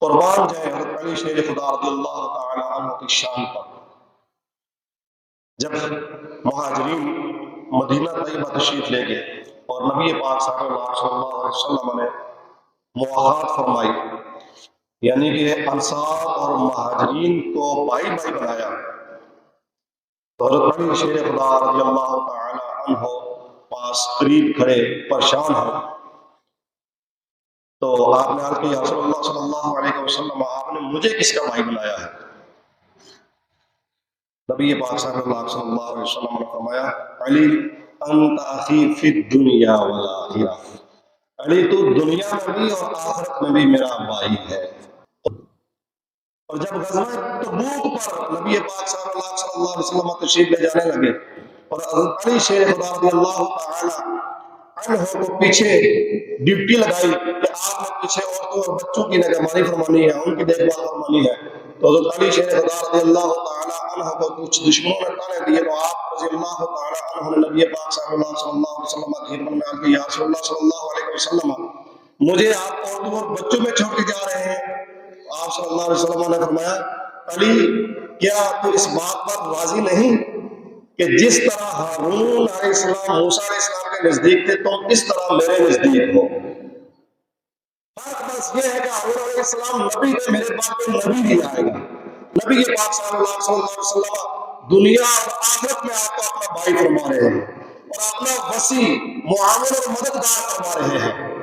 قربان جائے حضرت علی شیر خدا رضی اللہ تعالی عنہ کی شان پر۔ جب مہاجرین مدینہ طیبہ تشریف لے گئے اور نبی پاک صلی اللہ علیہ وسلم نے مواخات فرمائی، یعنی کہ انصار اور مہاجرین کو بھائی بھائی بنایا، تو حضرت علی شیر خدا رضی اللہ تعالی عنہ پاس قریب کھڑے پریشان ہیں، تو آپ نے عرض کیا رسول اللہ صلی اللہ علیہ وسلم آپ نے مجھے کس کا بھائی بنایا ہے؟ نبی پاک صلی اللہ علیہ وسلم نے فرمایا علی انت اخی فی الدنیا والآخرہ، علی تو دنیا میں بھی اور آخرت میں بھی میرا بھائی ہے۔ اور جب غزوہ تبوک پر نبی پاک صلی اللہ علیہ وسلم تشریف لے جانے لگے اور حضرت علی شیر خدا رضی اللہ تعالی عنہ کو پیچھے ڈیوٹی لگائی کہ آپ نے پیچھے عورتوں اور بچوں کی نگہبانی فرمانی ہے، ان کی دیکھ بھال فرمانی ہے، تو حضرت علی شیر خدا رضی اللہ تعالی عنہ کو کچھ دشمنوں نے تانے دیے، تو آپ رضی اللہ تعالی عنہ نے نبی پاک صلی اللہ علیہ وسلم کی خدمت میں عرض کی یا رسول اللہ صلی اللہ علیہ وسلم مجھے آپ عورتوں اور بچوں میں چھوڑ کے جا رہے ہیں؟ آپ صلی اللہ علیہ وسلم نے فرمایا علی کیا تو اس بات پر راضی نہیں کہ جس طرح ہارون علیہ السلام موسیٰ علیہ السلام کے نزدیک تھے تم اس طرح میرے نزدیک ہو؟ فرق بس یہ ہے کہ ہارون علیہ السلام نبی تھے، میرے پاس کوئی نبی نہیں آئے گا۔ نبی کے پاک صلی اللہ علیہ وسلم دنیا اور آخرت میں آپ کو اپنا بھائی فرما رہے ہیں اور اپنا وسیع معاون اور مددگار فرما رہے ہیں۔